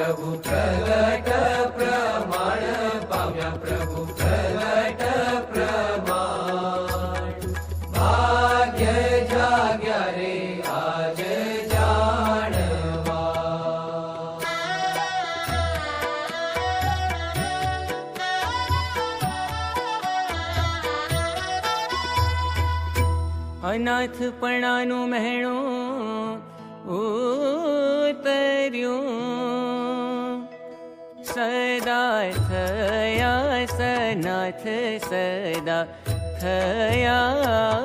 પ્રભુ પ્રગટ પ્રમાણ પામ્યા પ્રભુ પ્રગટ પ્રમાણ ભાગ્ય જાગ્યા રે આજ જાણવા અનાથપણાનું મહેણું ઉતર્યું સદા થયા સનાથ સદા થયા